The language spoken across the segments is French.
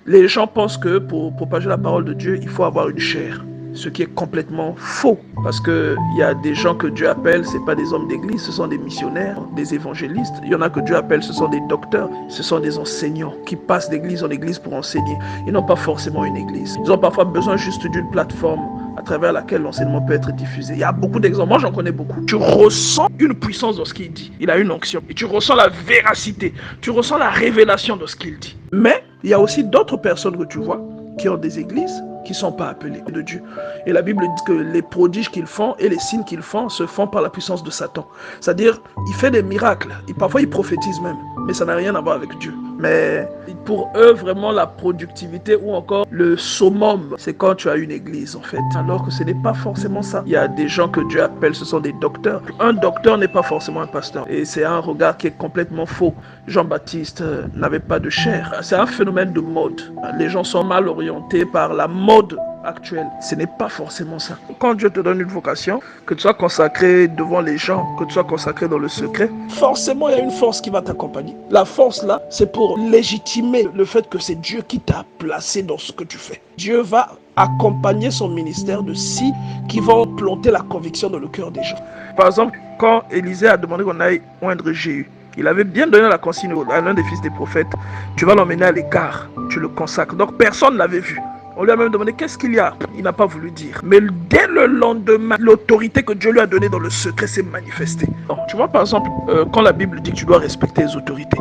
Les gens pensent que pour propager la parole de Dieu, il faut avoir une chaire. Ce qui est complètement faux. Parce qu'il y a des gens que Dieu appelle, ce n'est pas des hommes d'église, ce sont des missionnaires, des évangélistes. Il y en a que Dieu appelle, ce sont des docteurs, ce sont des enseignants qui passent d'église en église pour enseigner. Ils n'ont pas forcément une église. Ils ont parfois besoin juste d'une plateforme à travers laquelle l'enseignement peut être diffusé. Il y a beaucoup d'exemples, moi j'en connais beaucoup. Tu ressens une puissance dans ce qu'il dit. Il a une onction. Et tu ressens la véracité. Tu ressens la révélation de ce qu'il dit. Mais il y a aussi d'autres personnes que tu vois qui ont des églises qui ne sont pas appelés de Dieu. Et la Bible dit que les prodiges qu'ils font et les signes qu'ils font se font par la puissance de Satan. C'est-à-dire, il fait des miracles. Et parfois, il prophétise même. Mais ça n'a rien à voir avec Dieu. Mais pour eux, vraiment, la productivité ou encore le summum, c'est quand tu as une église, en fait. Alors que ce n'est pas forcément ça. Il y a des gens que Dieu appelle, ce sont des docteurs. Un docteur n'est pas forcément un pasteur. Et c'est un regard qui est complètement faux. Jean-Baptiste n'avait pas de chair. C'est un phénomène de mode. Les gens sont mal orientés par la mode actuelle. Ce n'est pas forcément ça. Quand Dieu te donne une vocation, que tu sois consacré devant les gens, que tu sois consacré dans le secret, forcément il y a une force qui va t'accompagner. La force là, c'est pour légitimer le fait que c'est Dieu qui t'a placé dans ce que tu fais. Dieu va accompagner son ministère de signes qui vont planter la conviction dans le cœur des gens. Par exemple, quand Élisée a demandé qu'on aille oindre Jéhu, il avait bien donné la consigne à l'un des fils des prophètes. Tu vas l'emmener à l'écart, tu le consacres. Donc personne ne l'avait vu. On lui a même demandé qu'est-ce qu'il y a. Il n'a pas voulu dire. Mais dès le lendemain, l'autorité que Dieu lui a donnée dans le secret s'est manifestée. Donc, tu vois par exemple, quand la Bible dit que tu dois respecter les autorités.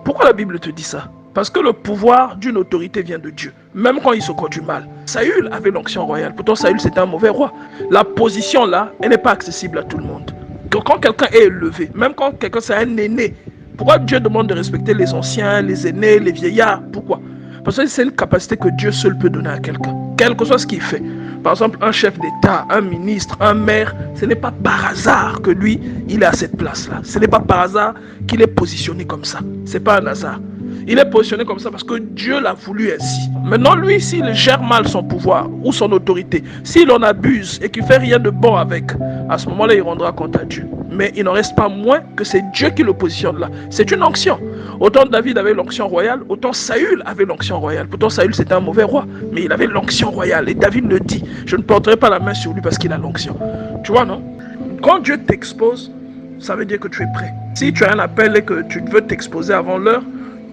Pourquoi la Bible te dit ça? Parce que le pouvoir d'une autorité vient de Dieu. Même quand il se conduit mal. Saül avait l'onction royale. Pourtant Saül c'était un mauvais roi. La position là, elle n'est pas accessible à tout le monde. Donc, quand quelqu'un est élevé, même quand quelqu'un c'est un aîné, pourquoi Dieu demande de respecter les anciens, les aînés, les vieillards? Pourquoi? Parce que c'est une capacité que Dieu seul peut donner à quelqu'un, quel que soit ce qu'il fait. Par exemple, un chef d'État, un ministre, un maire, ce n'est pas par hasard que lui, il est à cette place-là. Ce n'est pas par hasard qu'il est positionné comme ça. Ce n'est pas un hasard. Il est positionné comme ça parce que Dieu l'a voulu ainsi. Maintenant, lui, s'il gère mal son pouvoir ou son autorité, s'il en abuse et qu'il ne fait rien de bon avec, à ce moment-là, il rendra compte à Dieu. Mais il n'en reste pas moins que c'est Dieu qui le positionne là. C'est une onction. Autant David avait l'onction royale, autant Saül avait l'onction royale. Pourtant Saül c'était un mauvais roi, mais il avait l'onction royale. Et David le dit, je ne porterai pas la main sur lui parce qu'il a l'onction. Tu vois, non? Quand Dieu t'expose, ça veut dire que tu es prêt. Si tu as un appel et que tu veux t'exposer avant l'heure,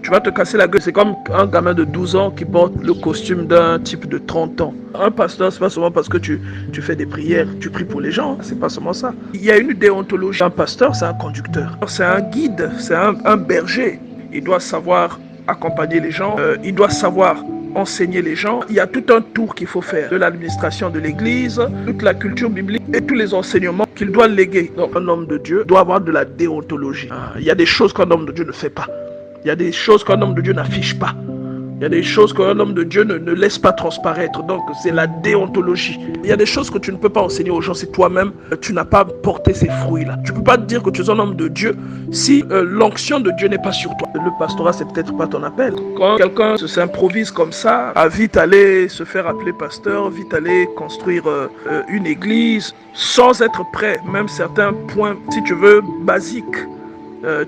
tu vas te casser la gueule. C'est comme un gamin de 12 ans qui porte le costume d'un type de 30 ans. Un pasteur, c'est pas seulement parce que tu fais des prières, tu pries pour les gens, c'est pas seulement ça. Il y a une déontologie. Un pasteur, c'est un conducteur. C'est un guide, c'est un berger. Il doit savoir accompagner les gens, il doit savoir enseigner les gens. Il y a tout un tour qu'il faut faire de l'administration de l'église, toute la culture biblique et tous les enseignements qu'il doit léguer. Donc un homme de Dieu doit avoir de la déontologie. Il y a des choses qu'un homme de Dieu ne fait pas. Il y a des choses qu'un homme de Dieu n'affiche pas. Il y a des choses qu'un homme de Dieu ne laisse pas transparaître. Donc, c'est la déontologie. Il y a des choses que tu ne peux pas enseigner aux gens si toi-même, tu n'as pas porté ces fruits-là. Tu ne peux pas te dire que tu es un homme de Dieu si l'onction de Dieu n'est pas sur toi. Le pastorat, c'est peut-être pas ton appel. Quand quelqu'un s'improvise comme ça, à vite aller se faire appeler pasteur, vite aller construire une église, sans être prêt, même certains points, si tu veux, basiques,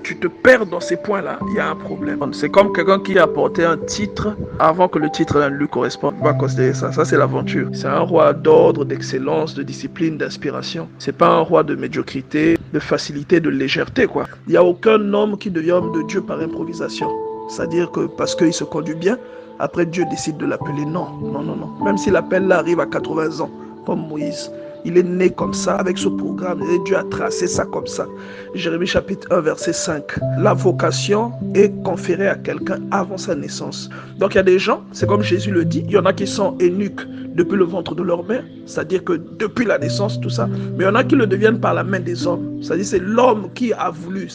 tu te perds dans ces points-là, il y a un problème. C'est comme quelqu'un qui a porté un titre avant que le titre lui corresponde. On va considérer ça. Ça, c'est l'aventure. C'est un roi d'ordre, d'excellence, de discipline, d'inspiration. C'est pas un roi de médiocrité, de facilité, de légèreté, quoi. Il n'y a aucun homme qui devient homme de Dieu par improvisation. C'est-à-dire que parce qu'il se conduit bien, après Dieu décide de l'appeler. Non, non, non, non. Même si l'appel là arrive à 80 ans, comme Moïse. Il est né comme ça, avec ce programme, et Dieu a tracé ça comme ça. Jérémie chapitre 1, verset 5. La vocation est conférée à quelqu'un avant sa naissance. Donc il y a des gens, c'est comme Jésus le dit, il y en a qui sont eunuques depuis le ventre de leur mère, c'est-à-dire que depuis la naissance, tout ça. Mais il y en a qui le deviennent par la main des hommes. C'est-à-dire c'est l'homme qui a voulu.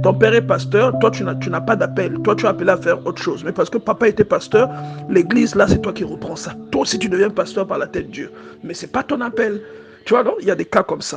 Ton père est pasteur, toi tu n'as pas d'appel. Toi tu es appelé à faire autre chose. Mais parce que papa était pasteur, l'église là c'est toi qui reprends ça. Toi aussi tu deviens pasteur par la tête de Dieu. Mais c'est pas ton appel. Tu vois, non? Il y a des cas comme ça.